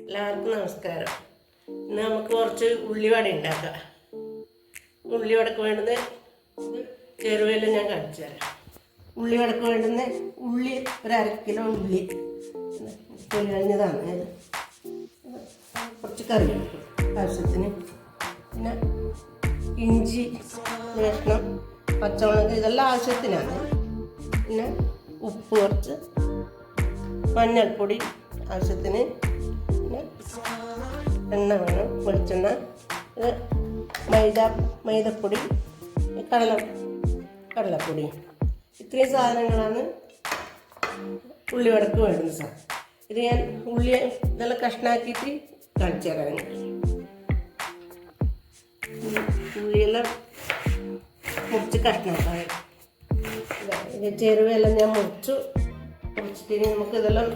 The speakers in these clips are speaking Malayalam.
എല്ലാവർക്കും നമസ്കാരം. ഇന്ന് നമുക്ക് കുറച്ച് ഉള്ളിവട ഉണ്ടാക്കാം. ഉള്ളിവടക്ക് വേണ്ടുന്ന ചേരുവയെല്ലാം ഞാൻ കാണിച്ചു തരാം. ഉള്ളിവടക്ക് വേണ്ടുന്ന ഉള്ളി ഒരു 1/2 കിലോ ഉള്ളി തൊലി കഴിഞ്ഞതാണ്. കുറച്ച് കറിവേപ്പില ആവശ്യത്തിന്, പിന്നെ ഇഞ്ചി കഷ്ണം, പച്ചമുളക്, ഇതെല്ലാം ആവശ്യത്തിനാണ്. പിന്നെ ഉപ്പ് കുറച്ച്, മഞ്ഞൾപ്പൊടി ആവശ്യത്തിന്, പിന്നെ എണ്ണ വേണം, വെളിച്ചെണ്ണ, മൈദപ്പൊടി, കടലപ്പൊടി. ഇത്രയും സാധനങ്ങളാണ് ഉള്ളിവടക്ക് വേണ്ടുന്ന സാധനം. ഇത് ഞാൻ ഉള്ളി നല്ല കഷ്ണാക്കിയിട്ട് കാണിച്ചു തരാം. ഉള്ളിയെല്ലാം മുറിച്ച് കഷ്ണാക്കാൻ ചേരുവയെല്ലാം ഞാൻ മുറിച്ചിട്ട് നമുക്ക് ഇതെല്ലാം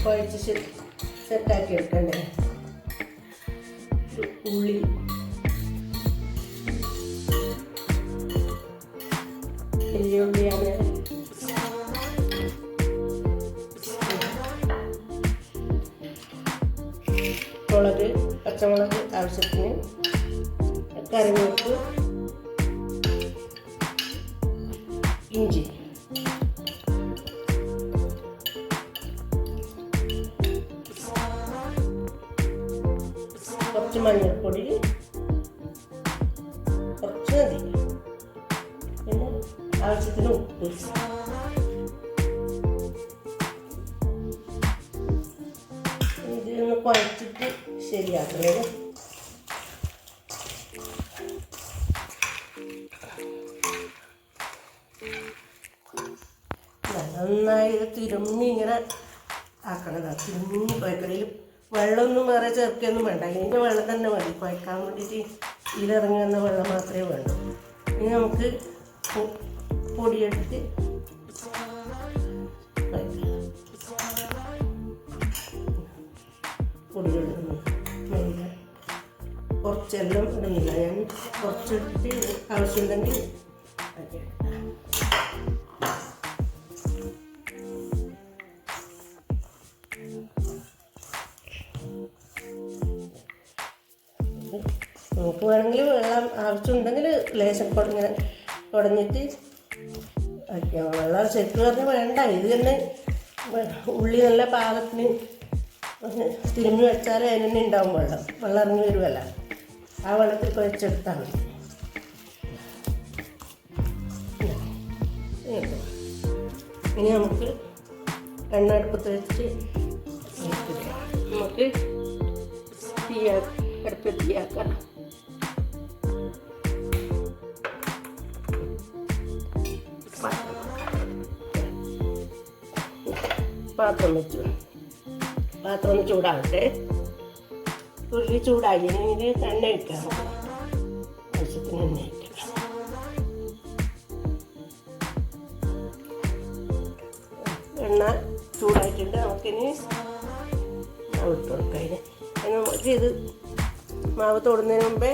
കുഴച്ച് സെറ്റാക്കി എടുക്കണ്ടേ. ഉള്ളി, വലിയ ഉള്ളിയാണ്, മുളക്, പച്ചമുളക് ആവശ്യത്തിന്, കറിവേപ്പ്, ഇഞ്ചി, കുറച്ച് മഞ്ഞൾപ്പൊടി, കുറച്ച് മതി, പിന്നെ ആവശ്യത്തിന് ഉപ്പ്. ഇതൊന്ന് കുഴച്ചിട്ട് ശരിയാക്കുന്നത്. നന്നായി തിരുമ്മി ഇങ്ങനെ ആക്കണതാണ്. തിരുമ്മി കുഴക്കണയിൽ വെള്ളമൊന്നും വേറെ ചേർക്കൊന്നും വേണ്ട. ഇതിൻ്റെ വെള്ളം തന്നെ മതി കുഴക്കാൻ വേണ്ടിയിട്ട്. ഇതിലിറങ്ങി വന്ന വെള്ളം മാത്രമേ വേണ്ടൂ. ഇനി നമുക്ക് പൊടിയെടുത്ത് പൊടിയെടുക്കുന്നു. കുറച്ചെല്ലാം ഇടുന്നില്ല, ഞാൻ കുറച്ചെടുത്ത് ആവശ്യമുണ്ടെങ്കിൽ നമുക്ക് വേണമെങ്കിൽ വെള്ളം ആവശ്യമുണ്ടെങ്കിൽ ലേശം ഇങ്ങനെ കുടഞ്ഞിട്ട് വയ്ക്കാം. വെള്ളം ശരിക്കും പറഞ്ഞാൽ വേണ്ട. ഇത് തന്നെ ഉള്ളി നല്ല പാകത്തിന് തിരുമ്മി വെച്ചാൽ അതിന് തന്നെ ഉണ്ടാവും വെള്ളം ഇറങ്ങി വരുമല്ല. ആ വെള്ളത്തിൽ കുഴച്ചെടുത്താൽ മതി. ഇനി നമുക്ക് എണ്ണ അടുപ്പത്ത് വെച്ച് നമുക്ക് തീയാക്കാം. പാത്രം ഒന്ന് ചൂടാവട്ടെ. ഉള്ളി ചൂടായി ഇത് എണ്ണ ഒഴിക്കാം. ആവശ്യത്തിന് എണ്ണ ഒഴിക്കാം. എണ്ണ ചൂടായിട്ടുണ്ട്. നമുക്കിനി ഇട്ട് കൊടുക്കാം. ഇത് മാവ് തൊടുന്നതിന് മുമ്പേ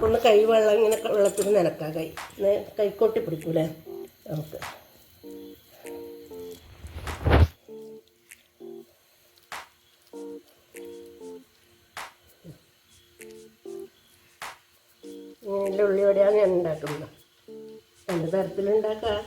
ഒന്ന് വെള്ളം ഇങ്ങനെ വെള്ളത്തിൽ നനക്കാം. കൈക്കൊട്ടി പിടിക്കൂലേ നമുക്ക്. ഇതിൻ്റെ ഉള്ളിവടയാണ് ഞാൻ ഉണ്ടാക്കുന്നത്. 2 തരത്തിലുണ്ടാക്കാം.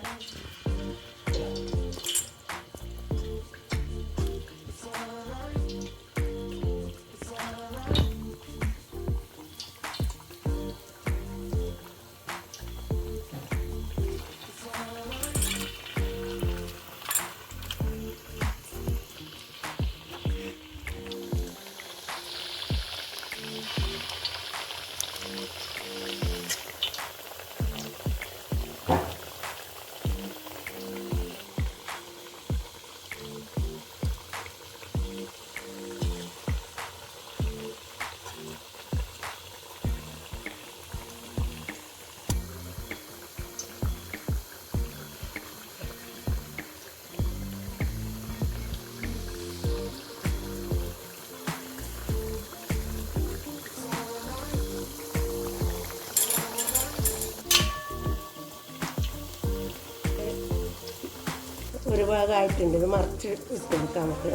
ഒരു ഭാഗമായിട്ടുണ്ട്. ഇത് മറിച്ച് ഇട്ട് കൊടുക്കാം നമുക്ക്.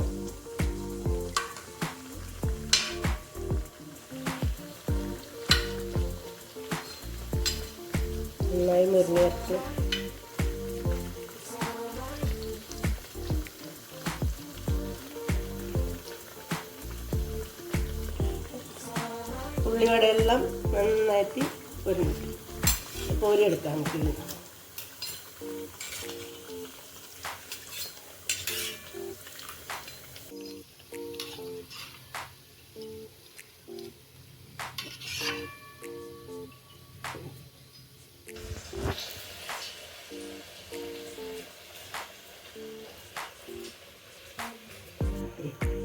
കുറച്ച് ഉള്ളിവടയെല്ലാം നന്നായിട്ട് കോരിയെടുക്കാം നമുക്ക്.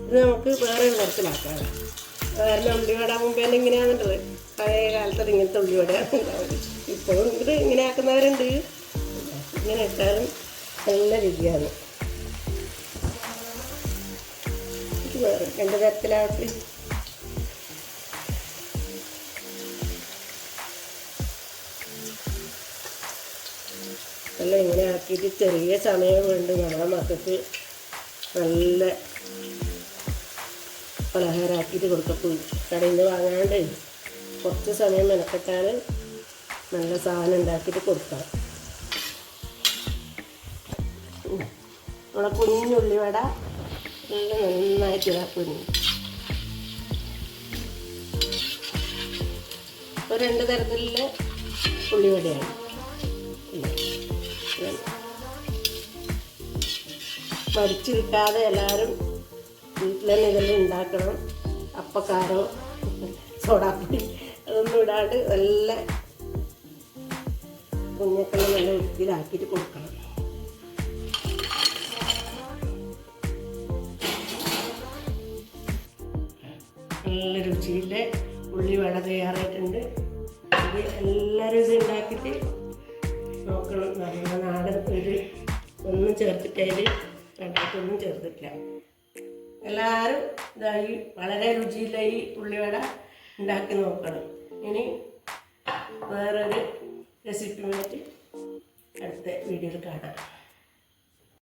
ഇത് നമുക്ക് വേറെ നിറത്തിലാക്കാം. കാരണം ഉള്ളിവട മുമ്പേ ഇങ്ങനെയാണെന്നുള്ളത് പഴയ കാലത്ത് ഇങ്ങനത്തെ ഉള്ളിവടയാണ് ഉണ്ടാവുന്നത്. ഇപ്പോഴും ഇത് ഇങ്ങനെ ആക്കുന്നവരുണ്ട്. ഇങ്ങനെ ഇട്ടാലും നല്ല രുചിയാണ്. ഇത് വേറെ 2 തരത്തിലാവട്ടെ. എല്ലാം ഇങ്ങനെ ആക്കിയിട്ട് ചെറിയ സമയം വേണ്ട നമ്മളെ മക്കൾക്ക് നല്ല പലഹാരമാക്കിയിട്ട് കൊടുക്കപ്പോൾ കടയിൽ നിന്ന് വാങ്ങാണ്ട് കുറച്ച് സമയം മെനക്കെട്ടാൽ നല്ല സാധനം ഉണ്ടാക്കിയിട്ട് കൊടുക്കാം. നമ്മളെ കുഞ്ഞുള്ളിവട നല്ല നന്നായിട്ട് ഇതാക്കുന്നു. ഇപ്പോൾ 2 തരത്തിലുള്ള ഉള്ളിവടയാണ്. മരിച്ചിരിക്കാതെ എല്ലാവരും വീട്ടിൽ തന്നെ ഇതെല്ലാം ഉണ്ടാക്കണം. അപ്പക്കാരോ സോഡാപ്പൊടി അതൊന്നും ഇടാണ്ട് നല്ല കുഞ്ഞക്കളെ നല്ല വൃത്തിയിലാക്കിയിട്ട് കൊടുക്കണം. നല്ല രുചിയിലെ ഉള്ളിവട തയ്യാറായിട്ടുണ്ട്. ഇത് എല്ലാവരും ഇത് ഉണ്ടാക്കിയിട്ട് നോക്കണം. നല്ല നാടൻ ഒരു ഒന്നും ചേർത്തിട്ടതിൽ രണ്ടായിട്ടൊന്നും ചേർത്തിട്ടില്ല. എല്ലാവരും ഇതായി വളരെ രുചിയില്ല ഈ ഉള്ളിവട ഉണ്ടാക്കി നോക്കണം. ഇനി വേറൊരു റെസിപ്പിയുമായിട്ട് അടുത്ത വീഡിയോയിൽ കാണാം.